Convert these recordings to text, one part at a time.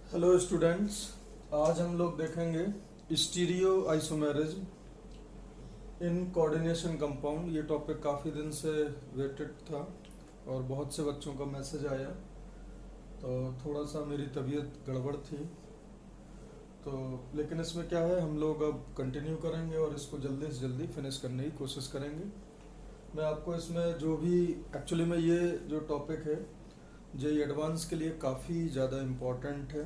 Hello students, आज हम लोग देखेंगे stereo isomerism in coordination compound. ये टॉपिक काफ़ी दिन से वेटेड था और बहुत से बच्चों का मैसेज आया, तो थोड़ा सा मेरी तबीयत गड़बड़ थी। तो लेकिन इसमें क्या है, हम लोग अब कंटिन्यू करेंगे और इसको जल्दी से जल्दी फिनिश करने की कोशिश करेंगे। मैं आपको इसमें जो भी एक्चुअली में ये जो टॉपिक है जेईई एडवांस के लिए काफ़ी ज़्यादा इम्पोर्टेंट है।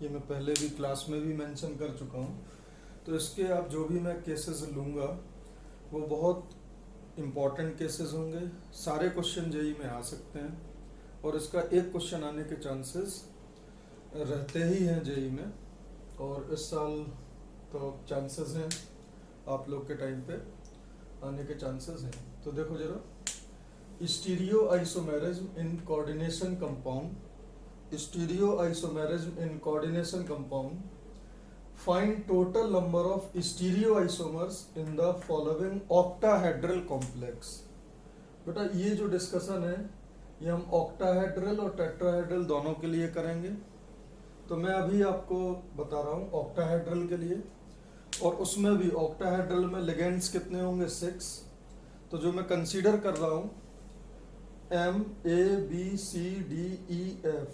ये मैं पहले भी क्लास में भी मेंशन कर चुका हूँ। तो इसके आप जो भी मैं केसेस लूँगा वो बहुत इम्पोर्टेंट केसेस होंगे। सारे क्वेश्चन जेईई में आ सकते हैं और इसका एक क्वेश्चन आने के चांसेस रहते ही हैं जेईई में। और इस साल तो चांसेस हैं, आप लोग के टाइम पे आने के चांसेस हैं। तो देखो जरा, stereo isomerism in coordination compound, stereo isomerism in coordination compound, find total number of stereo isomers in the following octahedral complex. बेटा ये जो डिस्कशन है ये हम ऑक्टाहेड्रल और टेट्राहेड्रल दोनों के लिए करेंगे। तो मैं अभी आपको बता रहा हूँ ऑक्टाहेड्रल के लिए, और उसमें भी ऑक्टाहेड्रल में लिगेंड्स कितने होंगे, 6। तो जो मैं कंसीडर कर रहा हूँ M A B C D E F,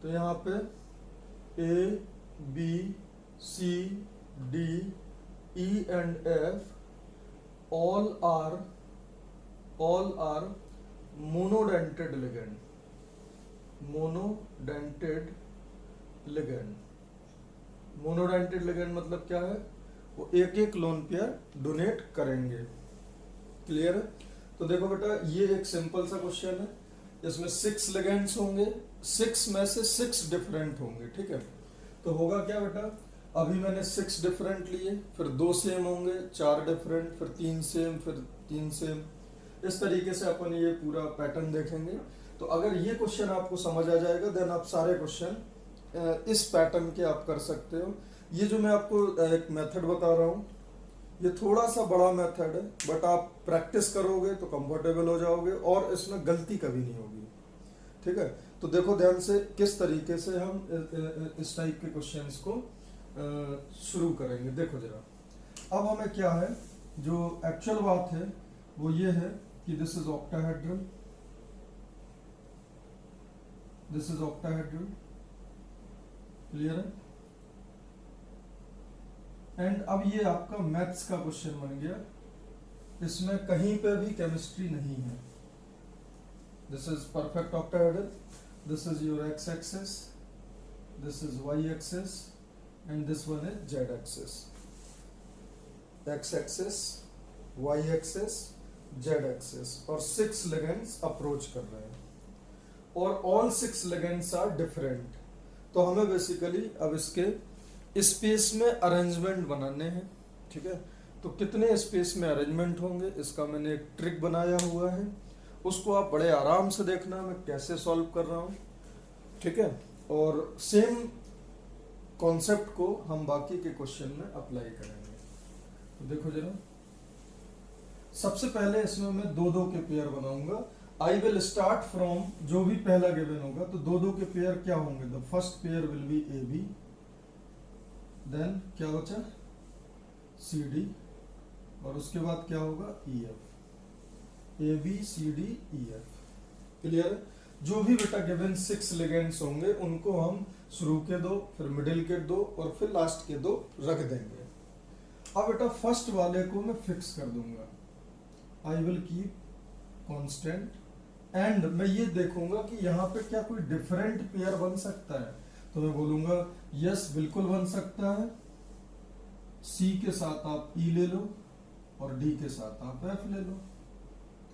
तो यहाँ पे A B C D E and F all are monodentate ligand, monodentate ligand। Monodentate ligand मतलब क्या है, वो एक एक लोन पेयर डोनेट करेंगे। क्लियर है? तो देखो बेटा ये एक सिंपल सा क्वेश्चन है, इसमें 6 लिगेंड्स होंगे, 6 में से 6 डिफरेंट होंगे। ठीक है, तो होगा क्या बेटा, अभी मैंने 6 डिफरेंट लिए, फिर 2 सेम होंगे, 4 डिफरेंट, फिर 3 सेम, फिर 3 सेम। इस तरीके से अपन ये पूरा पैटर्न देखेंगे। तो अगर ये क्वेश्चन आपको समझ आ जाएगा देन आप सारे क्वेश्चन इस पैटर्न के आप कर सकते हो। ये जो मैं आपको एक मेथड बता रहा हूँ ये थोड़ा सा बड़ा मेथड है, बट आप प्रैक्टिस करोगे तो कंफर्टेबल हो जाओगे और इसमें गलती कभी नहीं होगी। ठीक है, तो देखो ध्यान से किस तरीके से हम इस टाइप के क्वेश्चंस को शुरू करेंगे। देखो जरा, अब हमें क्या है, जो एक्चुअल बात है वो ये है कि this is octahedral, this is octahedral. Clear है? एंड अब ये आपका मैथ्स का क्वेश्चन बन गया, इसमें कहीं पे भी केमिस्ट्री नहीं है। This is perfect octahedral, this is your X axis, this is Y axis and this one is Z axis. X axis, Y axis, Z axis, और 6 लिगेंड्स अप्रोच कर रहे हैं और ऑल 6 लिगेंड्स आर डिफरेंट। तो हमें basically अब इसके space में अरेंजमेंट बनाने हैं। ठीक है, तो कितने स्पेस में अरेंजमेंट होंगे इसका मैंने एक ट्रिक बनाया हुआ है, उसको आप बड़े आराम से देखना मैं कैसे सॉल्व कर रहा हूँ। ठीक है, और सेम कॉन्सेप्ट को हम बाकी के क्वेश्चन में अप्लाई करेंगे। तो देखो जरा, सबसे पहले इसमें मैं 2-2 के पेयर बनाऊंगा। आई विल स्टार्ट फ्रॉम, जो भी पहला गिवन होगा तो 2-2 के पेयर क्या होंगे, the first pair will be A B, then क्या बचा सी डी, और उसके बाद क्या होगा E F, A B C D E F. Clear? जो भी बेटा गिवन 6 लिगेंड्स होंगे उनको हम शुरू के 2, फिर मिडिल के 2 और फिर लास्ट के 2 रख देंगे। अब बेटा फर्स्ट वाले को मैं फिक्स कर दूंगा, I will keep constant, and मैं ये देखूंगा कि यहाँ पे क्या कोई डिफरेंट पेयर बन सकता है। तो मैं बोलूंगा यस बिल्कुल बन सकता है, सी के साथ आप ई ले लो और डी के साथ आप एफ ले लो।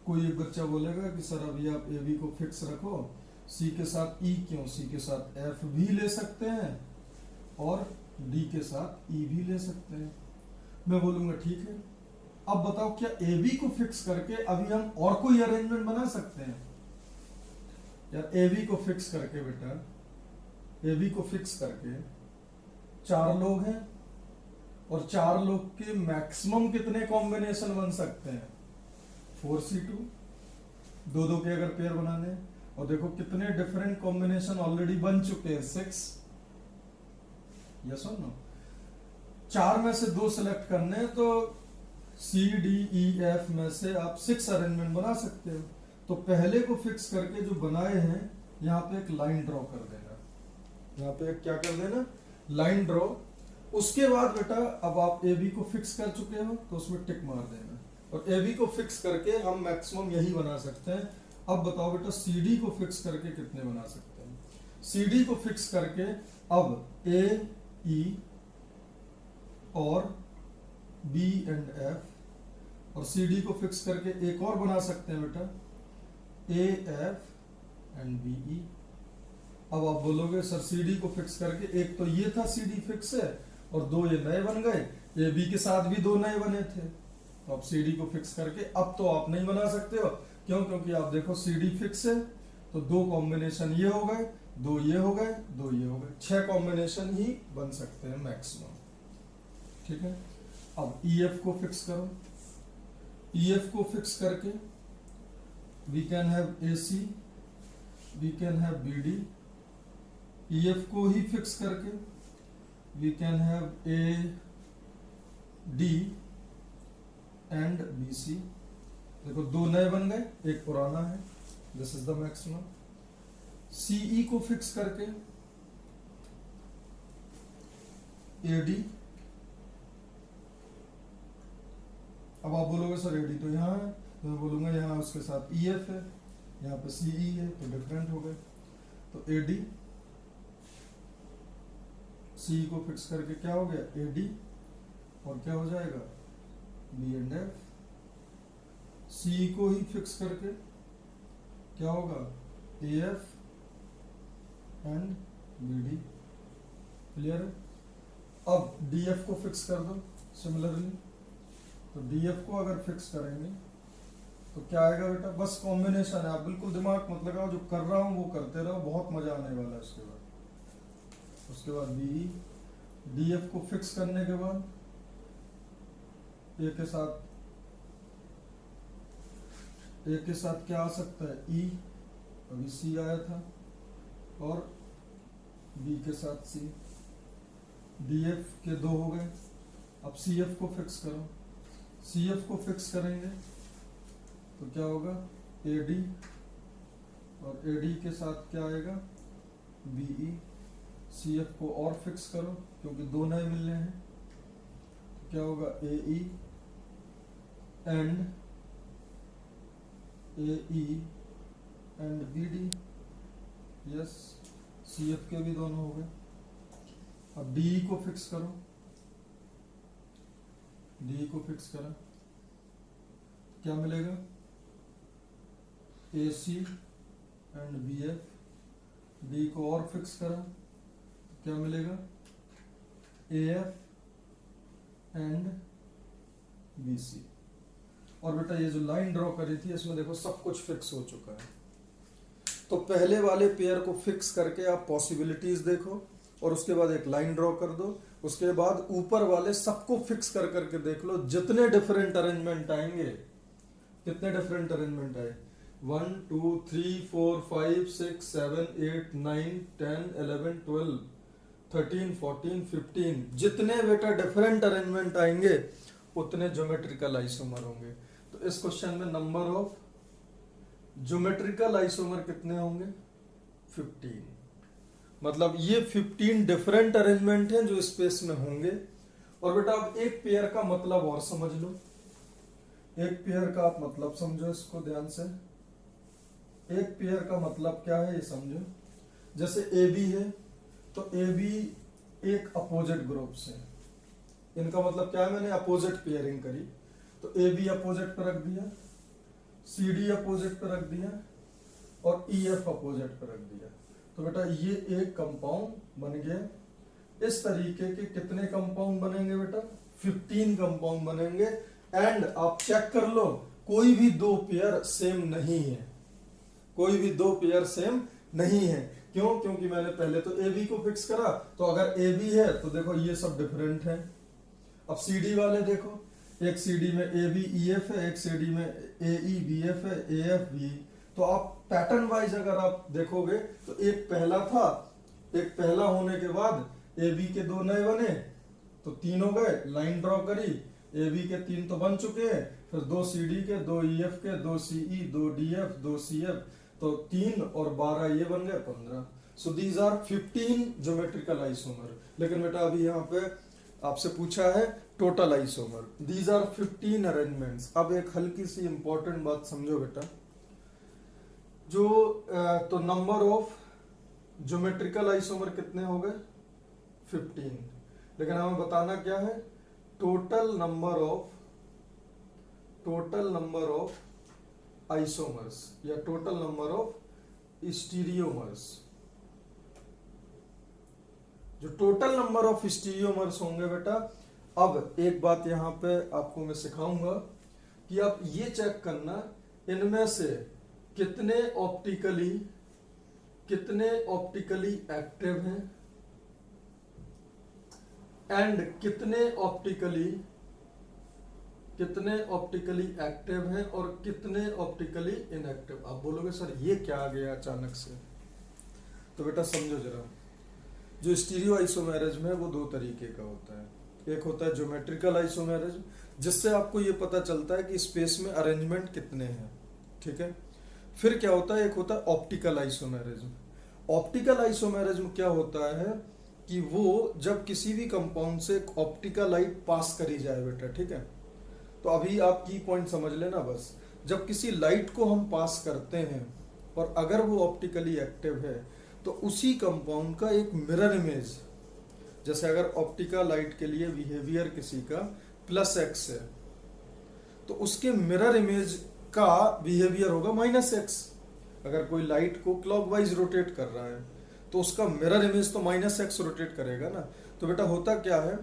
कोई एक बच्चा बोलेगा कि सर अभी आप ए बी को फिक्स रखो, सी के साथ ई क्यों, सी के साथ एफ भी ले सकते हैं और डी के साथ ई भी ले सकते हैं। मैं बोलूंगा ठीक है। अब बताओ क्या ए बी को फिक्स करके अभी हम और कोई अरेंजमेंट बना सकते हैं? यार ए बी को फिक्स करके बेटा, ए बी को फिक्स करके 4 लोग हैं और 4 लोग के मैक्सिमम कितने कॉम्बिनेशन बन सकते हैं, 4C2, 2-2 के अगर पेयर बनाने, और देखो कितने डिफरेंट कॉम्बिनेशन ऑलरेडी बन चुके हैं, 6। यस और नो? 4 में से 2 सेलेक्ट करने हैं, तो सी डी ई एफ में से आप 6 अरेंजमेंट बना सकते हो। तो पहले को फिक्स करके जो बनाए हैं यहाँ पे एक लाइन ड्रॉ कर देना, यहाँ पे क्या कर देना, लाइन ड्रॉ। उसके बाद बेटा अब आप ए बी को फिक्स कर चुके हो तो उसमें टिक मार देना, और ए बी को फिक्स करके हम मैक्सिमम यही बना सकते हैं। अब बताओ बेटा सी डी को फिक्स करके कितने बना सकते हैं? सी डी को फिक्स करके अब ए ई और बी एंड एफ, और सी डी को फिक्स करके एक और बना सकते हैं बेटा, A F and B E. अब आप बोलोगे सर सी डी को फिक्स करके, एक तो ये था सी डी फिक्स है और 2 ये नए बन गए, ए बी के साथ भी 2 नए बने थे। तो आप सी डी को फिक्स करके अब तो आप नहीं बना सकते हो, क्यों? क्योंकि आप देखो सी डी फिक्स है तो 2 कॉम्बिनेशन ये हो गए, 2 ये हो गए, 2 ये हो गए, 6 कॉम्बिनेशन ही बन सकते हैं मैक्सिमम। ठीक है, अब ई एफ को फिक्स करो। ई एफ को फिक्स करके we can have A C, we can have B D. E F को ही फिक्स करके we can have A D and B C. देखो 2 नए बन गए, एक पुराना है, this is the maximum. CE को फिक्स करके ए डी। अब आप बोलोगे सर ए डी तो यहाँ है, तो मैं बोलूंगा यहाँ उसके साथ ई एफ है, यहाँ पे सीई है, तो डिफरेंट हो गए। तो ए डी, सी को फिक्स करके क्या हो गया, ए डी, और क्या हो जाएगा, बी एंड एफ। सी को ही फिक्स करके क्या होगा, A F and B D. Clear है? अब डी एफ को फिक्स कर दो सिमिलरली। तो डी एफ को अगर फिक्स करेंगे तो क्या आएगा बेटा, बस कॉम्बिनेशन है, आप बिल्कुल दिमाग मत लगाओ, जो कर रहा हूं वो करते रहो, बहुत मजा आने वाला है। उसके बाद बी, डी एफ को फिक्स करने के बाद ए के साथ क्या आ सकता है, ई, अभी सी आया था, और बी के साथ सी। डी एफ के 2 हो गए। अब सी एफ को फिक्स करो। सी एफ को फिक्स करेंगे तो क्या होगा, ए डी, और ए डी के साथ क्या आएगा, बी ई। सी एफ को और फिक्स करो क्योंकि 2 नए मिलने हैं, तो क्या होगा, A E and B D. Yes, C F के भी दोनों हो गए। अब डी को फिक्स करो। डी को फिक्स करा, क्या मिलेगा, A C and B F. D को और फिक्स करा तो क्या मिलेगा, A F and B C. और बेटा ये जो लाइन ड्रॉ करी थी इसमें देखो सब कुछ फिक्स हो चुका है। तो पहले वाले पेयर को फिक्स करके आप पॉसिबिलिटीज देखो, और उसके बाद एक लाइन ड्रॉ कर दो। उसके बाद ऊपर वाले सबको फिक्स कर करके देख लो, जितने डिफरेंट अरेंजमेंट आएंगे। कितने डिफरेंट अरेंजमेंट आए, 1 2 3 4 5 6 7 8 9 10 11 12 13 14 15, जितने बेटा डिफरेंट अरेंजमेंट आएंगे उतने ज्योमेट्रिकल आइसोमर होंगे। तो इस क्वेश्चन में नंबर ऑफ ज्योमेट्रिकल आइसोमर कितने होंगे, 15। मतलब ये 15 डिफरेंट अरेंजमेंट हैं जो स्पेस में होंगे। और बेटा अब एक पेयर का मतलब और समझ लो। एक पेयर का आप मतलब समझो, इसको ध्यान से। एक पेयर का मतलब क्या है ये समझो। जैसे ए बी है तो ए बी एक अपोजिट ग्रुप से, इनका मतलब क्या है, मैंने अपोजिट पेयरिंग करी। तो ए बी अपोजिट पर रख दिया, सी डी अपोजिट पर रख दिया, और ई एफ अपोजिट पर रख दिया। तो बेटा ये एक कंपाउंड बन गया। इस तरीके के कितने कंपाउंड बनेंगे बेटा, 15 कंपाउंड बनेंगे। एंड आप चेक कर लो, कोई भी 2 पेयर सेम नहीं है, कोई भी 2 पेयर सेम नहीं है। क्यों? क्योंकि मैंने पहले तो ए बी को फिक्स करा, तो अगर ए बी है तो देखो ये सब डिफरेंट है। अब सी डी वाले देखो, एक सी डी में ए बी ई एफ है, एक सी डी में ए ई बी एफ है, ए एफ बी। तो आप पैटर्न वाइज अगर आप देखोगे तो एक पहला था, एक पहला होने के बाद ए बी के 2 नए बने तो 3 हो गए, लाइन ड्रॉ करी, ए बी के 3 तो बन चुके हैं, फिर 2 सी डी के, 2 ई एफ के, 2 C E, 2 D F, 2 C F, तो 3 और 12 ये बन गए 15। So these are 15 geometrical isomer. लेकिन बेटा अभी यहाँ पे आपसे पूछा है total isomer, these are 15 arrangements. अब एक हल्की सी इंपॉर्टेंट बात समझो बेटा, जो तो नंबर ऑफ ज्योमेट्रिकल आइसोमर कितने हो गए 15, लेकिन हमें बताना क्या है टोटल नंबर ऑफ आइसोमर्स या टोटल नंबर ऑफ स्टीरियोमर्स। जो टोटल नंबर ऑफ स्टीरियोमर्स होंगे बेटा, अब एक बात यहां पे आपको मैं सिखाऊंगा कि आप ये चेक करना इनमें से कितने ऑप्टिकली एक्टिव हैं एंड कितने ऑप्टिकली एक्टिव हैं और कितने ऑप्टिकली इनएक्टिव। आप बोलोगे सर ये क्या आ गया अचानक से, तो बेटा समझो जरा, जो स्टीरियो आइसोमेरिज्म है वो 2 तरीके का होता है। एक होता है ज्योमेट्रिकल आइसोमेरिज्म, जिससे आपको ये पता चलता है कि स्पेस में अरेंजमेंट कितने हैं, ठीक है। फिर क्या होता है, एक होता है ऑप्टिकल आइसोमेरिज्म। ऑप्टिकल आइसोमेरिज्म क्या होता है कि वो जब किसी भी कंपाउंड से एक ऑप्टिकल लाइट पास करी जाए बेटा, ठीक है। तो अभी आप की पॉइंट समझ लेना बस, जब किसी लाइट को हम पास करते हैं और अगर वो ऑप्टिकली एक्टिव है तो उसी कंपाउंड का एक मिरर इमेज, जैसे अगर ऑप्टिकल लाइट के लिए बिहेवियर किसी का +x है तो उसके मिरर इमेज का बिहेवियर होगा -x। अगर कोई लाइट को क्लॉकवाइज रोटेट कर रहा है तो उसका मिरर इमेज तो -x रोटेट करेगा ना। तो बेटा होता क्या है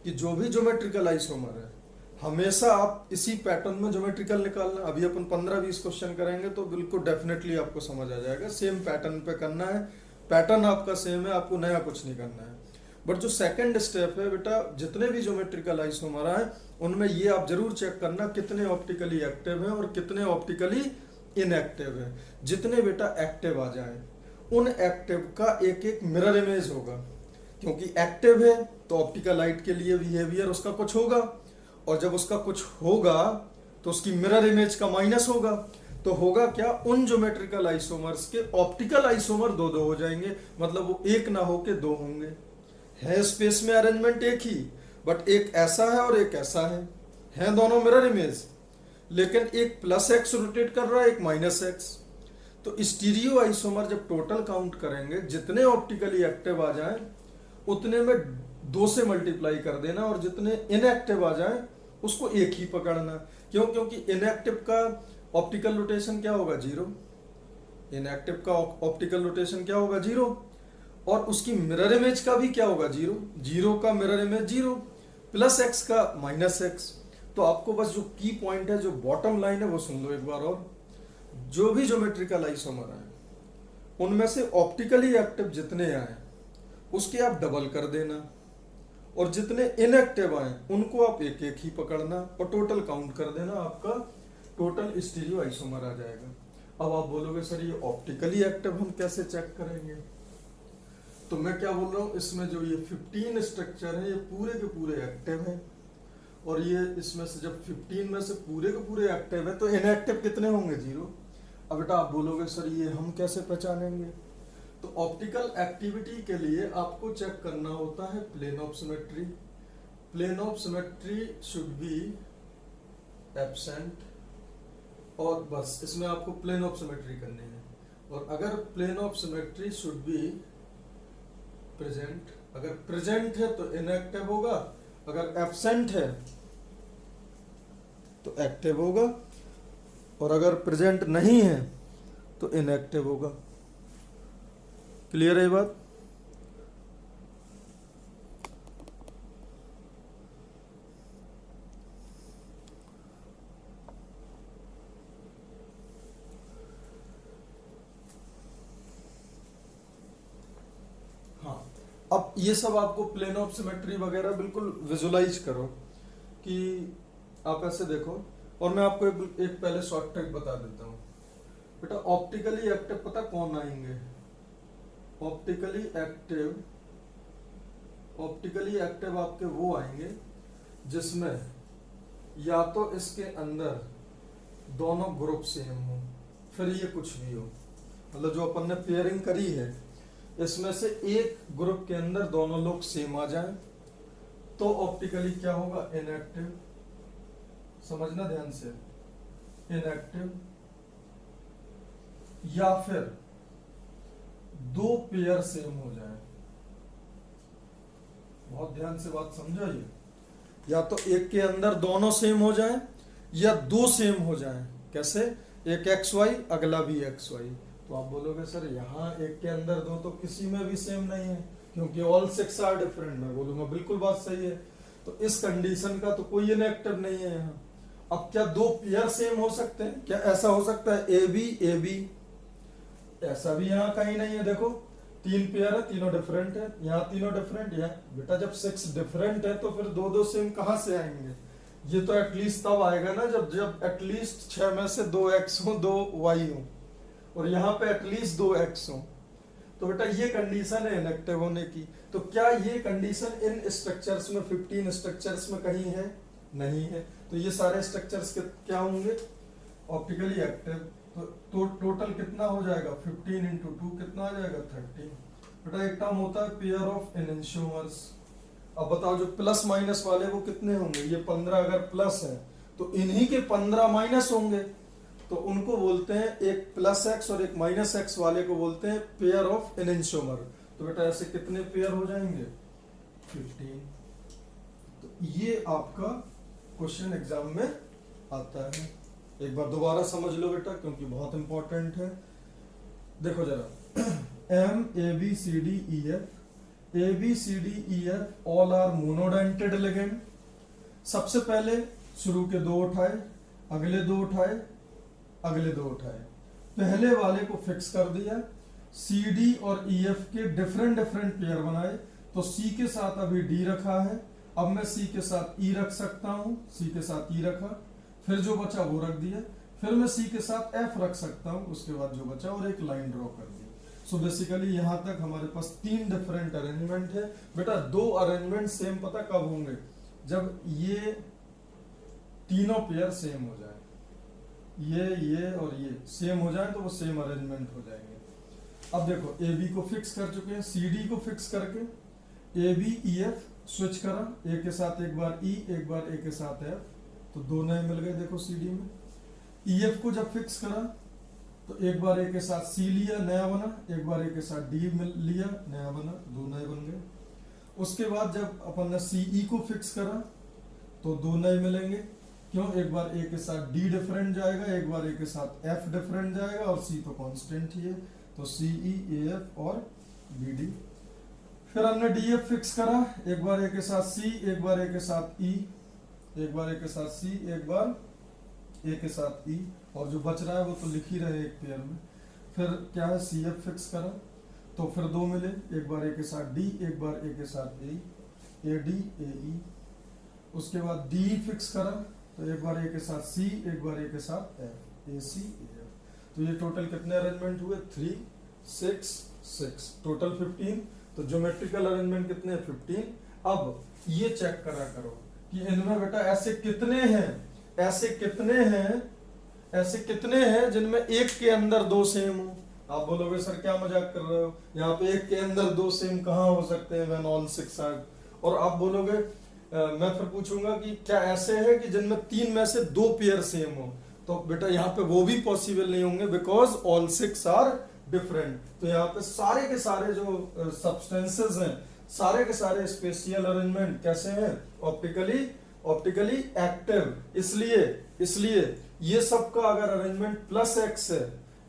कि जो भी ज्योमेट्रिकल आइसोमर है हमेशा आप इसी पैटर्न में ज्योमेट्रिकल निकालना। अभी अपन 15-20 क्वेश्चन करेंगे तो बिल्कुल डेफिनेटली आपको समझ आ जाएगा, सेम पैटर्न पे करना है, पैटर्न आपका सेम है, आपको नया कुछ नहीं करना है। बट जो सेकंड स्टेप है बेटा, जितने भी ज्योमेट्रिकल आइसोमर हैं उनमें ये आप जरूर चेक करना कितने ऑप्टिकली एक्टिव हैं और कितने ऑप्टिकली इनएक्टिव हैं। जितने बेटा एक्टिव आ जाएं उन एक्टिव का एक एक मिरर इमेज होगा, क्योंकि एक्टिव है तो ऑप्टिकल लाइट के लिए बिहेवियर उसका कुछ होगा, और जब उसका कुछ होगा तो उसकी मिरर इमेज का माइनस होगा। तो होगा क्या, उन ज्योमेट्रिकल आइसोमर्स के ऑप्टिकल आइसोमर 2-2 हो जाएंगे, मतलब वो एक ना होके 2 होंगे। है स्पेस में अरेंजमेंट एक ही, बट एक ऐसा है और एक ऐसा है दोनों मिरर इमेज, लेकिन एक +x रोटेट कर रहा है, एक -x। तो स्टीरियो आइसोमर जब टोटल काउंट करेंगे जितने ऑप्टिकली एक्टिव आ जाएं उतने में 2 से मल्टीप्लाई कर देना, और जितने इनएक्टिव आ जाएं उसको एक ही पकड़ना। क्यों? क्योंकि इनएक्टिव का ऑप्टिकल रोटेशन क्या होगा 0, इनएक्टिव का ऑप्टिकल रोटेशन क्या होगा 0, और उसकी मिरर इमेज का भी क्या होगा 0, 0 का मिरर इमेज 0, +x का -x। तो आपको बस जो की पॉइंट है, जो बॉटम लाइन है वो सुन लो एक बार और, जो भी ज्योमेट्रिकल आइसोमर है उनमें से ऑप्टिकली एक्टिव जितने आए उसके आप डबल कर देना, और जितने इनएक्टिव आए उनको आप एक एक ही पकड़ना और टोटल काउंट कर देना, आपका टोटल स्टीरियो आइसोमर आ जाएगा। अब आप बोलोगे सर ये ऑप्टिकली एक्टिव हम कैसे चेक करेंगे, तो मैं क्या बोल रहा हूँ, इसमें जो ये 15 स्ट्रक्चर है ये पूरे के पूरे एक्टिव हैं, और ये इसमें से जब 15 में से पूरे के पूरे एक्टिव है तो इनएक्टिव कितने होंगे 0। अब बेटा आप बोलोगे सर ये हम कैसे पहचानेंगे, तो ऑप्टिकल एक्टिविटी के लिए आपको चेक करना होता है plane of symmetry. Plane of symmetry should be absent, और बस इसमें आपको प्लेन ऑफ सिमेट्री करनी है। और अगर plane of symmetry should be present, अगर प्रेजेंट है तो इनएक्टिव होगा, अगर एब्सेंट है तो एक्टिव होगा, और अगर प्रेजेंट नहीं है तो इनएक्टिव होगा। क्लियर है ये बात? हाँ, अब ये सब आपको प्लेन ऑफ सिमेट्री वगैरह बिल्कुल विजुलाइज करो कि आप ऐसे देखो, और मैं आपको एक पहले शॉर्ट ट्रिक बता देता हूँ बेटा। ऑप्टिकली एक्टिव पता कौन आएंगे, ऑप्टिकली एक्टिव ऑप्टिकली एक्टिव आपके वो आएंगे जिसमें या तो इसके अंदर दोनों ग्रुप सेम हो, फिर ये कुछ भी हो, मतलब जो अपन ने पेयरिंग करी है इसमें से एक ग्रुप के अंदर दोनों लोग सेम आ जाएं तो ऑप्टिकली क्या होगा, इनएक्टिव। समझना ध्यान से, इनएक्टिव। या फिर दो पेयर सेम हो जाए, बहुत ध्यान से बात समझो ये, या तो एक के अंदर दोनों सेम हो जाए या दो सेम हो जाए। कैसे, एक एक्स वाई अगला भी एक्स वाई। तो आप बोलोगे सर यहाँ एक के अंदर दो तो किसी में भी सेम नहीं है क्योंकि ऑल सिक्स आर डिफरेंट। मैं बोलूंगा बिल्कुल बात सही है, तो इस कंडीशन का तो कोई इनएक्टिव नहीं है यहाँ। अब क्या दो पेयर सेम हो सकते हैं? क्या ऐसा हो सकता है ए बी? ऐसा भी यहाँ कहीं नहीं है। देखो तीन पेयर है, तीनों डिफरेंट है, यहाँ तीनों डिफरेंट। यहाँ बेटा जब सिक्स डिफरेंट है तो फिर दो दो सेम कहाँ से आएंगे? ये तो एटलीस्ट तब आएगा ना जब एटलीस्ट 6 में से 2 एक्स हो 2 वाई हो, और यहाँ पे एटलीस्ट 2 एक्स हो। तो बेटा ये कंडीशन है इनएक्टिव होने की। तो क्या ये कंडीशन इन स्ट्रक्चर्स में 15 स्ट्रक्चर्स में कहीं है? नहीं है। तो ये सारे स्ट्रक्चर्स क्या होंगे? Optically active. तो टोटल कितना हो जाएगा? 15 इंटू 2 कितना आ जाएगा? 30। बेटा एक टर्म होता है पेयर ऑफ एनेंशियोमर्स। अब बताओ जो प्लस माइनस वाले वो कितने होंगे? ये 15 अगर प्लस है तो इन्हीं के 15 माइनस होंगे, तो उनको बोलते हैं, एक प्लस एक्स और एक माइनस एक्स वाले को बोलते हैं पेयर ऑफ एनेंशियोमर। तो बेटा ऐसे कितने पेयर हो जाएंगे? 15। तो ये आपका क्वेश्चन एग्जाम में आता है। एक बार दोबारा समझ लो बेटा क्योंकि बहुत इंपॉर्टेंट है। देखो जरा M A B C D E F, A B C D E F all are monodentate ligand. सबसे पहले शुरू के दो उठाए, अगले दो उठाए, अगले दो उठाए, पहले वाले को फिक्स कर दिया। सी डी और ई एफ के डिफरेंट डिफरेंट पेयर बनाए। तो सी के साथ अभी डी रखा है, अब मैं सी के साथ ई रख सकता हूं, सी के साथ ई रखा, फिर जो बचा वो रख दिया, फिर मैं सी के साथ एफ रख सकता हूं, उसके बाद जो बचा और एक लाइन ड्रॉ कर दी। सो बेसिकली यहां तक हमारे पास 3 डिफरेंट अरेंजमेंट है। बेटा 2 अरेंजमेंट सेम पता कब होंगे? जब ये तीनों पेयर सेम हो जाए, ये और ये सेम हो जाए तो वो सेम अरेंजमेंट हो जाएंगे। अब देखो ए बी को फिक्स कर चुके हैं, सी डी को फिक्स करके A B E F switch करा, ए के साथ एक बार ई, एक बार ए के साथ एफ, तो दो नए मिल गए। देखो सी डी में ई एफ को जब फिक्स करा तो एक बार ए के साथ सी लिया, नया बना, एक बार ए के साथ डी लिया, नया बना, दो नए बन गए। उसके बाद जब अपन ने सी ई को फिक्स करा तो दो नए मिलेंगे। क्यों? एक बार ए के साथ डी डिफरेंट जाएगा, एक बार ए के साथ एफ डिफरेंट जाएगा, और सी तो कांस्टेंट ही है, तो सी ई ए एफ और बी डी। फिर हमने डी एफ फिक्स करा, एक बार ए के साथ सी, एक बार ए के साथ ई, एक बार ए के साथ सी, एक बार ए के साथ ई, और जो बच रहा है वो तो लिख ही रहे एक पेयर में। फिर क्या है? सी एफ फिक्स करा तो फिर दो मिले, एक बार ए के साथ डी, एक बार ए के साथ ए डी ए ई। उसके बाद डी फिक्स करा तो एक बार ए के साथ सी, एक बार ए के साथ F, A C A F. तो ये टोटल कितने अरेंजमेंट हुए? 3 6 6, टोटल 15। तो ज्योमेट्रिकल अरेंजमेंट कितने? 15। अब ये चेक करा करो कि इनमें बेटा ऐसे कितने हैं, ऐसे कितने हैं जिनमें एक के अंदर दो सेम हो। आप बोलोगे सर क्या मजाक कर रहे हो, यहाँ पे एक के अंदर दो सेम कहाँ हो सकते हैं व्हेन ऑल 6 आर। और आप बोलोगे मैं फिर पूछूंगा कि क्या ऐसे है कि जिनमें 3 में से 2 पेयर सेम हो? तो बेटा यहाँ पे वो भी पॉसिबल नहीं होंगे बिकॉज ऑल 6 आर डिफरेंट। तो यहाँ पे सारे के सारे जो सब्सटेंसेस हैं, सारे के सारे स्पेशियल अरेंजमेंट कैसे हैं? Optically active. इसलिए ये सब का अगर अरेंजमेंट प्लस एक्स है,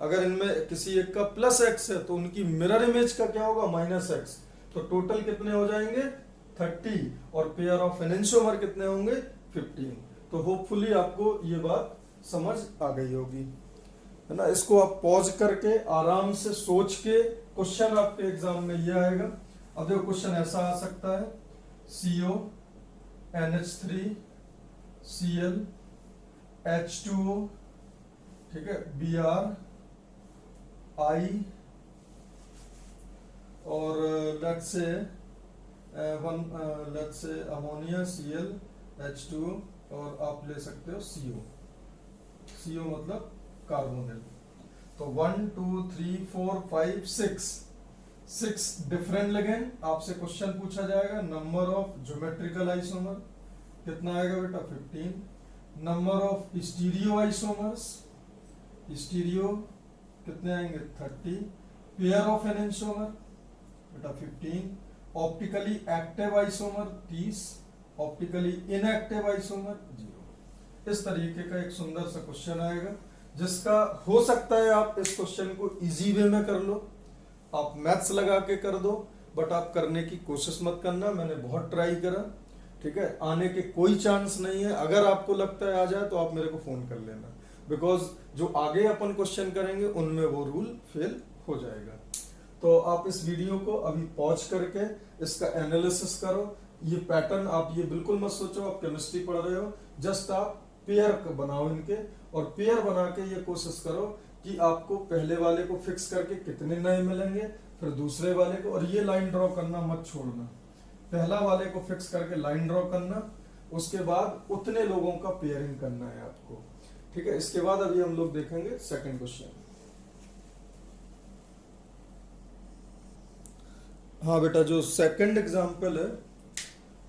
अगर इनमें किसी एक का प्लस एक्स है तो उनकी मिरर इमेज का क्या होगा? Minus x. तो टोटल कितने हो जाएंगे? 30। और पेयर ऑफ एनेंशियोमर कितने होंगे? 15। तो होपफुली आपको ये बात समझ आ गई होगी, है ना। इसको आप पॉज करके आराम से सोच के, क्वेश्चन आपके एग्जाम में ये आएगा। अब देखो क्वेश्चन ऐसा आ सकता है, CO NH3 Cl H2O, ठीक है, Br I, और let's say one let's say ammonia ClH2 और आप ले सकते हो CO मतलब कार्बोनिल। तो 1 2 3 4 5 6 डिफरेंट लिगेंड। आपसे क्वेश्चन पूछा जाएगा नंबर ऑफ ज्योमेट्रिकल आइसोमर कितना आएगा बेटा 15। Number of stereo isomers, stereo कितने आएंगे 30। पेयर ऑफ एनेंसोमर बेटा 15। Optically active isomer 30। Optically inactive isomer 0। इस तरीके का एक सुंदर सा क्वेश्चन आएगा, जिसका हो सकता है आप इस क्वेश्चन को इजी वे में कर लो, आप मैथ्स लगा के कर दो, बट आप करने की कोशिश मत करना। मैंने बहुत ट्राई करा, ठीक है, आने के कोई चांस नहीं है। अगर आपको लगता है आ जाए तो आप मेरे को फोन कर लेना, बिकॉज जो आगे अपन क्वेश्चन करेंगे उनमें वो रूल फेल हो जाएगा। तो आप इस वीडियो को अभी पॉज करके इसका एनालिसिस करो। ये पैटर्न आप ये बिल्कुल मत सोचो आप केमिस्ट्री पढ़ रहे हो, जस्ट आप पेयर बनाओ इनके, और पेयर बना के ये कोशिश करो कि आपको पहले वाले को फिक्स करके कितने नए मिलेंगे, फिर दूसरे वाले को, और ये लाइन ड्रॉ करना मत छोड़ना। पहला वाले को फिक्स करके लाइन ड्रॉ करना, उसके बाद उतने लोगों का पेयरिंग करना है आपको, ठीक है। इसके बाद अभी हम लोग देखेंगे सेकंड क्वेश्चन। हाँ बेटा, जो सेकंड एग्जाम्पल है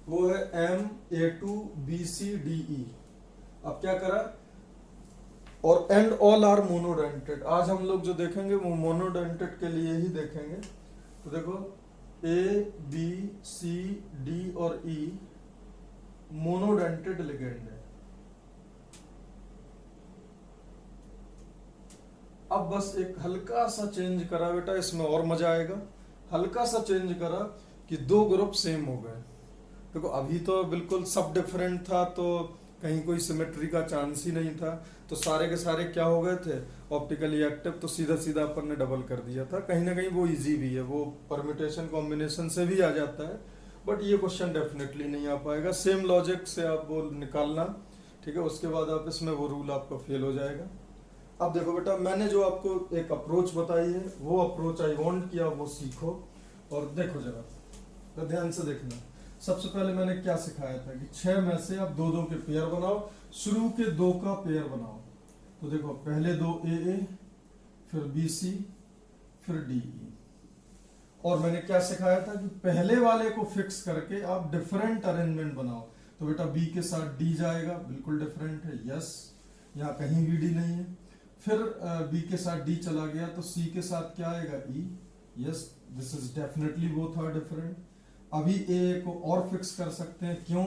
वो है MA2BCDE। अब क्या करा, और एंड ऑल आर मोनोडेंटेड। आज हम लोग जो देखेंगे वो मोनोडेंटेड के लिए ही देखेंगे। तो देखो A, B, C, D और E मोनोडेंटेड लिगेंड है। अब बस एक हल्का सा चेंज करा बेटा, इसमें और मजा आएगा। हल्का सा चेंज करा कि दो ग्रुप सेम हो गए। देखो अभी तो बिल्कुल सब डिफरेंट था, तो कहीं कोई सिमेट्री का चांस ही नहीं था, तो सारे के सारे क्या हो गए थे ऑप्टिकली एक्टिव, तो सीधा सीधा अपन ने डबल कर दिया था। कहीं ना कहीं वो इजी भी है, वो परम्यूटेशन कॉम्बिनेशन से भी आ जाता है, बट ये क्वेश्चन डेफिनेटली नहीं आ पाएगा। सेम लॉजिक से आप वो निकालना, ठीक है, उसके बाद आप इसमें वो रूल आपका फेल हो जाएगा। अब देखो बेटा, मैंने जो आपको एक अप्रोच बताई है वो अप्रोच आई वांट कि आप वो सीखो। और देखो जरा, तो ध्यान से देखना। सबसे पहले मैंने क्या सिखाया था कि 6 में से आप 2-2 के पेयर बनाओ, शुरू के 2 का पेयर बनाओ। तो देखो पहले 2 AA, फिर BC, फिर DE। और मैंने क्या सिखाया था कि पहले वाले को फिक्स करके आप डिफरेंट अरेंजमेंट बनाओ। तो बेटा B के साथ D जाएगा, बिल्कुल डिफरेंट है, यस, यहाँ कहीं भी D नहीं है। फिर B के साथ D चला गया तो C के साथ क्या आएगा E, yes, this is definitely both are different. अभी A को और फिक्स कर सकते हैं, क्यों?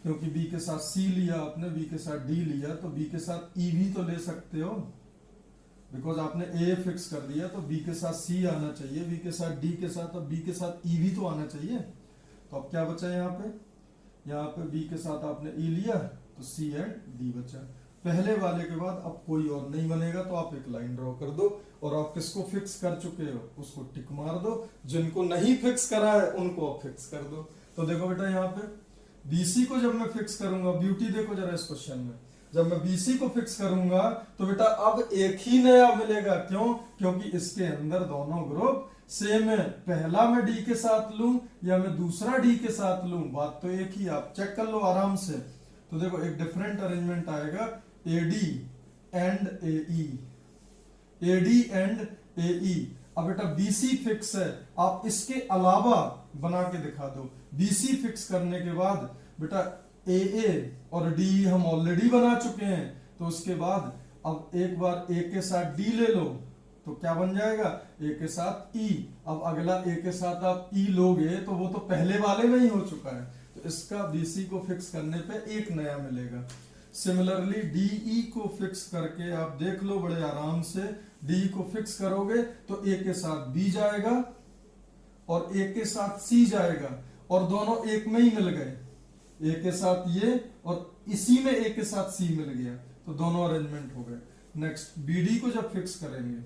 क्योंकि B के साथ C लिया आपने, B के साथ D लिया, तो B के साथ E भी तो ले सकते हो, बिकॉज आपने A फिक्स कर दिया तो B के साथ C आना चाहिए, B के साथ D के साथ, अब B के साथ E भी तो आना चाहिए। तो अब क्या बचा यहाँ पे? यहाँ पे B के साथ आपने E लिया तो C एंड D बचा। पहले वाले के बाद अब कोई और नहीं बनेगा, तो आप एक लाइन ड्रॉ कर दो, और आप किसको फिक्स कर चुके हो उसको टिक मार दो, जिनको नहीं फिक्स करा है उनको आप फिक्स कर दो। तो देखो बेटा, यहाँ पे BC को जब मैं फिक्स करूंगा, ब्यूटी देखो जरा इस क्वेश्चन में, जब मैं BC को फिक्स करूंगा तो बेटा अब एक ही नया मिलेगा। क्यों? क्योंकि इसके अंदर दोनों ग्रुप सेम है। पहला मैं D के साथ लूं या मैं दूसरा D के साथ लूं, बात तो एक ही, आप चेक कर लो आराम से। तो देखो एक डिफरेंट अरेंजमेंट आएगा, AD and AE, AD and AE। अब बेटा BC फिक्स है, आप इसके अलावा बना के दिखा दो। BC फिक्स करने के बाद बेटा AA और DE हम ऑलरेडी बना चुके हैं, तो उसके बाद अब एक बार A के साथ D ले लो तो क्या बन जाएगा, A के साथ E। अब अगला A के साथ आप E लोगे तो वो तो पहले वाले में ही हो चुका है, तो इसका BC को फिक्स करने पे एक नया मिलेगा। सिमिलरली DE को फिक्स करके आप देख लो बड़े आराम से, DE को फिक्स करोगे तो A के साथ B जाएगा और A के साथ C जाएगा, और दोनों एक में ही मिल गए, A के साथ ये और इसी में A के साथ C मिल गया, तो दोनों अरेंजमेंट हो गए। नेक्स्ट BD को जब फिक्स करेंगे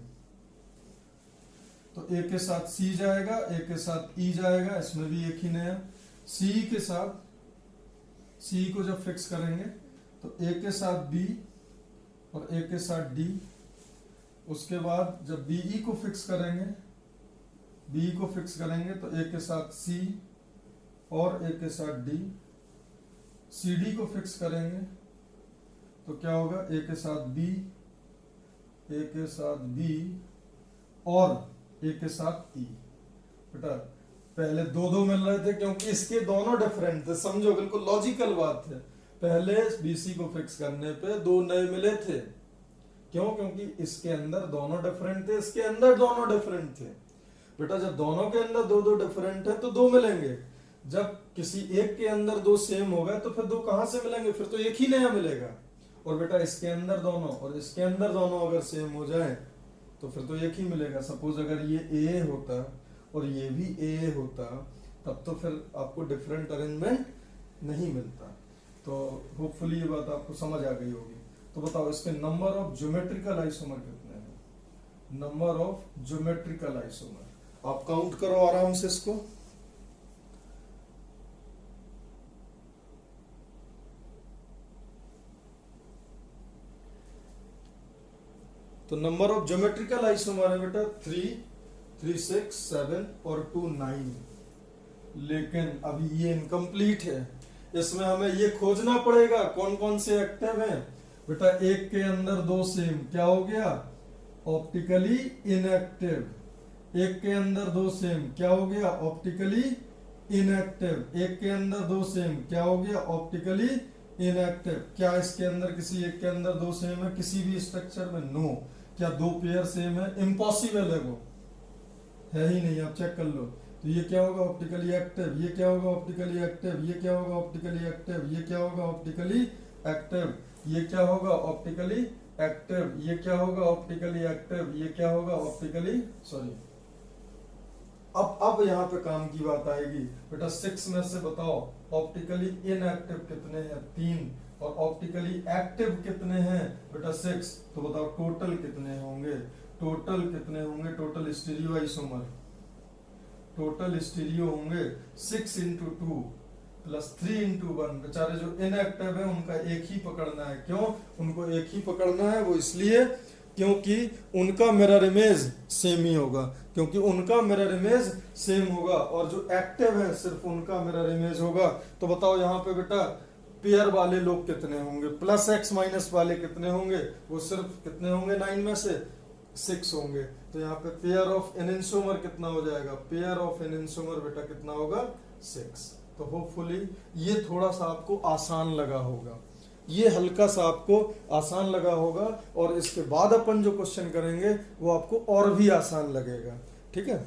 तो A के साथ C जाएगा, A के साथ E जाएगा, इसमें भी एक ही नया। C के साथ C को जब फिक्स करेंगे तो A के साथ B और A के साथ D। उसके बाद जब BE को फिक्स करेंगे, BE को फिक्स करेंगे तो A के साथ C और ए के साथ डी, सी डी को फिक्स करेंगे तो क्या होगा, ए के साथ बी, ए के साथ बी और ए के साथ ई। बेटा पहले दो दो मिल रहे थे क्योंकि इसके दोनों डिफरेंट थे, समझो बिल्कुल लॉजिकल बात है। पहले बीसी को फिक्स करने पे दो नए मिले थे, क्यों, क्योंकि इसके अंदर दोनों डिफरेंट थे, इसके अंदर दोनों डिफरेंट थे। बेटा जब दोनों के अंदर दो दो डिफरेंट है तो दो मिलेंगे, जब किसी एक के अंदर दो सेम हो गए तो फिर दो कहां से मिलेंगे, फिर तो एक ही नया मिलेगा। और बेटा इसके अंदर दोनों और इसके अंदर दोनों अगर सेम हो जाए तो फिर तो एक ही मिलेगा। सपोज अगर ये ए होता और ये भी ए होता तब तो फिर आपको डिफरेंट अरेंजमेंट नहीं मिलता। तो होपफुली ये बात आपको समझ आ गई होगी। तो बताओ इसके नंबर ऑफ ज्योमेट्रिकल आइसोमर कितने हैं, नंबर ऑफ ज्योमेट्रिकल आइसोमर आप काउंट करो आराम से इसको। तो नंबर ऑफ ज्योमेट्रिकल आइसोमर है बेटा 3, 3, 6, 7 और 2, 9। लेकिन अभी ये इनकम्प्लीट है, इसमें हमें ये खोजना पड़ेगा कौन कौन से एक्टिव हैं। बेटा एक के अंदर दो सेम क्या हो गया, ऑप्टिकली इनएक्टिव। एक के अंदर दो सेम क्या हो गया, ऑप्टिकली इनएक्टिव। एक के अंदर दो सेम क्या हो गया, ऑप्टिकली इनएक्टिव। क्या इसके अंदर किसी एक के अंदर दो सेम है किसी भी स्ट्रक्चर में, नो। क्या दो पेयर सेम है, इम्पॉसिबल है, वो है ही नहीं, आप चेक कर लो। तो ये क्या होगा, ऑप्टिकली एक्टिव। ये क्या होगा, ऑप्टिकली एक्टिव। ये क्या होगा, ऑप्टिकली एक्टिव। ये क्या होगा, ऑप्टिकली एक्टिव। ये क्या होगा, ऑप्टिकली एक्टिव। ये क्या होगा, ऑप्टिकली एक्टिव। ये क्या होगा, ऑप्टिकली सॉरी। अब यहाँ पे काम की बात आएगी। बेटा 6 में से बताओ ऑप्टिकली इनएक्टिव कितने हैं, 3, और ऑप्टिकली एक्टिव कितने हैं, बेटा 6। तो बताओ टोटल कितने होंगे, टोटल कितने होंगे, total stereo isomer, total stereo होंगे 6 × 2 + 3 × 1। बेचारे जो इनएक्टिव है उनका एक ही पकड़ना है। क्यों उनको एक ही पकड़ना है, वो इसलिए क्योंकि उनका मिरर इमेज सेम ही होगा, क्योंकि उनका मिरर इमेज सेम होगा और जो एक्टिव है सिर्फ उनका मिरर इमेज होगा। तो बताओ यहाँ पे बेटा पेयर वाले लोग कितने होंगे, +x- वाले कितने होंगे, वो सिर्फ कितने होंगे 9 में से 6 होंगे। तो यहाँ पे पेयर ऑफ एनेंसोमर कितना हो जाएगा, पेयर ऑफ एनेंसोमर बेटा कितना होगा, 6। तो होपफुली ये थोड़ा सा आपको आसान लगा होगा, ये हल्का सा आपको आसान लगा होगा, और इसके बाद अपन जो क्वेश्चन करेंगे वो आपको और भी आसान लगेगा। ठीक है,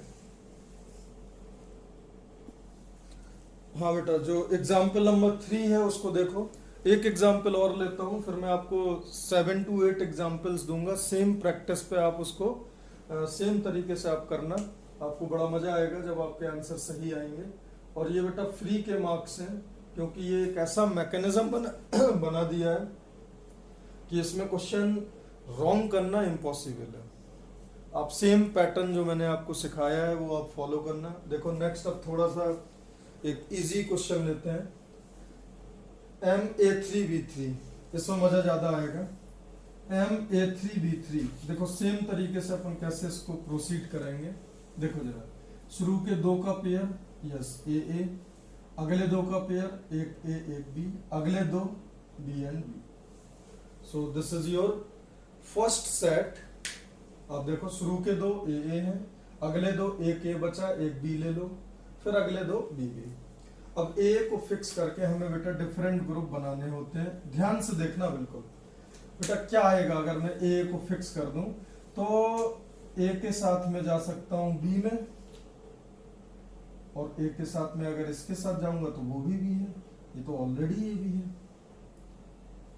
हाँ बेटा जो एग्जाम्पल नंबर 3 है उसको देखो। एक एग्जाम्पल और लेता हूँ, फिर मैं आपको 7 to 8 एग्जाम्पल्स दूंगा। सेम प्रैक्टिस पे आप उसको सेम तरीके से आप करना, आपको बड़ा मजा आएगा जब आपके आंसर सही आएंगे। और ये बेटा फ्री के मार्क्स हैं, क्योंकि ये एक ऐसा मैकेनिज्म बना दिया है कि इसमें क्वेश्चन रॉन्ग करना इम्पॉसिबल है। आप सेम पैटर्न जो मैंने आपको सिखाया है वो आप फॉलो करना। देखो नेक्स्ट अब थोड़ा सा एक इजी क्वेश्चन लेते हैं, MA3B3, इसमें मजा ज्यादा आएगा। MA3B3 देखो सेम तरीके से अपन कैसे इसको प्रोसीड करेंगे। देखो जरा, शुरू के दो का पेयर यस AA, अगले दो का पेयर एक A एक B, अगले दो B and B। So this is your first set. अब देखो शुरू के दो AA हैं, अगले दो एक A बचा एक B ले लो, फिर अगले दो BB। अब A को फिक्स करके हमें बेटा डिफरेंट ग्रुप बनाने होते हैं। ध्यान से देखना बिल्कुल बेटा, क्या आएगा अगर मैं A को फिक्स कर दूं, तो A के साथ में जा सकता हूं B में, और A के साथ में अगर इसके साथ जाऊंगा तो वो भी B है, ये तो ऑलरेडी A भी है।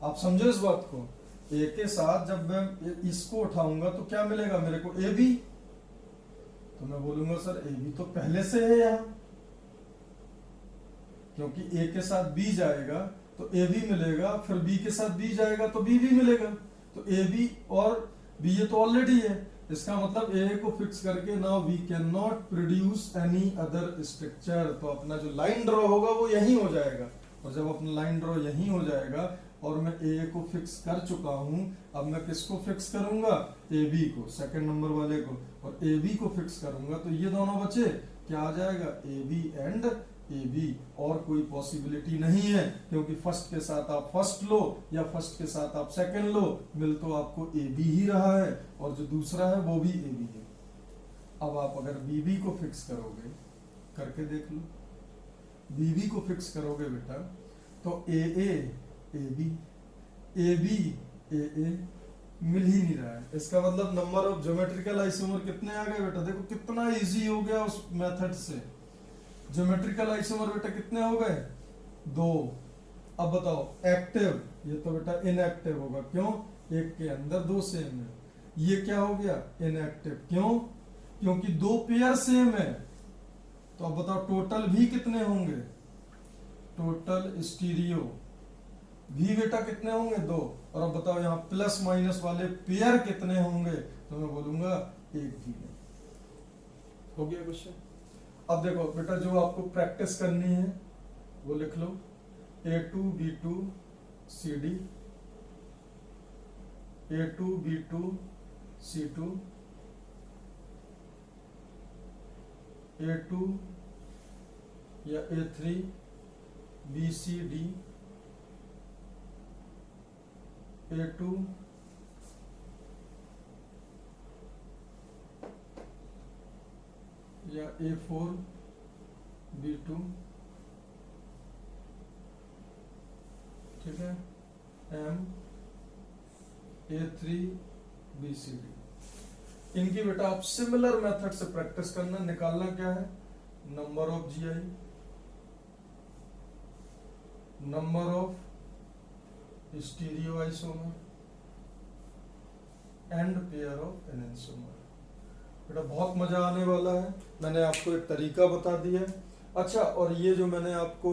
आप समझो इस बात को, A के साथ जब मैं इसको उठाऊंगा तो क्या मिलेगा मेरे को, AB। तो मैं बोलूंगा सर AB तो पहले से है यहाँ, क्योंकि A के साथ B जाएगा तो AB मिलेगा, फिर B के साथ B जाएगा तो B भी मिलेगा। तो AB और B ये तो ऑलरेडी है, इसका मतलब A को फिक्स करके now we can not produce any other structure. तो अपना जो लाइन ड्रॉ होगा वो यही हो जाएगा, और जब अपना लाइन ड्रॉ यही हो जाएगा और मैं A को फिक्स कर चुका हूं, अब मैं किसको फिक्स करूंगा, AB को, सेकंड नंबर वाले को, और AB को फिक्स करूंगा तो ये दोनों बचे, क्या आ जाएगा AB एंड ए बी, और कोई पॉसिबिलिटी नहीं है, क्योंकि फर्स्ट के साथ आप फर्स्ट लो या फर्स्ट के साथ आप सेकंड लो, मिल तो आपको ए बी ही रहा है, और जो दूसरा है वो भी ए बी है। अब आप अगर बी बी को फिक्स करोगे, करके देख लो, बी बी को फिक्स करोगे बेटा, तो ए बी, ए बी ए मिल ही नहीं रहा है। इसका मतलब नंबर ऑफ ज्योमेट्रिकल आइसोमर कितने आ गए बेटा, देखो कितना इजी हो गया उस मेथड से। ज्योमेट्रिकल आइसोमर बेटा कितने हो गए, 2। अब बताओ एक्टिव, ये तो बेटा इनएक्टिव होगा, क्यों, एक के अंदर 2 सेम है। ये क्या हो गया, इनएक्टिव, क्यों, क्योंकि 2 पेयर सेम है। तो अब बताओ टोटल भी कितने होंगे, टोटल स्टीरियो भी बेटा कितने होंगे, 2। और अब बताओ यहाँ प्लस माइनस वाले पेयर कितने होंगे, तो मैं बोलूंगा 1 भी है। हो गया क्वेश्चन। अब देखो बेटा जो आपको प्रैक्टिस करनी है वो लिख लो, A2 B2 CD, A2 B2 C2, A2 या A3 BCD, A2 या A4 B2, ठीक है, M A3 BCD। इनकी बेटा आप सिमिलर मेथड से प्रैक्टिस करना। निकालना क्या है, number of GI, number of stereoisomer and pair of enantiomer. बेटा बहुत मजा आने वाला है, मैंने आपको एक तरीका बता दिया है। अच्छा, और ये जो मैंने आपको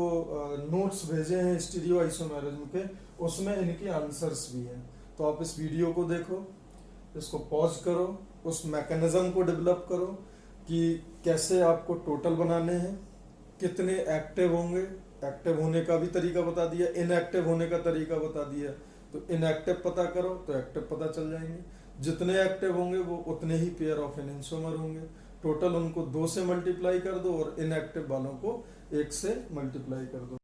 नोट्स भेजे हैं स्टीरियो आइसोमेरिज्म के, उसमें इनके आंसर्स भी हैं, तो आप इस वीडियो को देखो, इसको पॉज करो, उस मैकेनिज्म को डेवलप करो कि कैसे आपको टोटल बनाने हैं, कितने एक्टिव होंगे, एक्टिव होने का भी तरीका बता दिया, इनएक्टिव होने का तरीका बता दिया। तो इनएक्टिव पता करो तो एक्टिव पता चल जाएंगे, जितने एक्टिव होंगे वो उतने ही पेयर ऑफ एनेंसोमर होंगे। टोटल उनको 2 से मल्टीप्लाई कर दो और इनएक्टिव वालों को 1 से मल्टीप्लाई कर दो।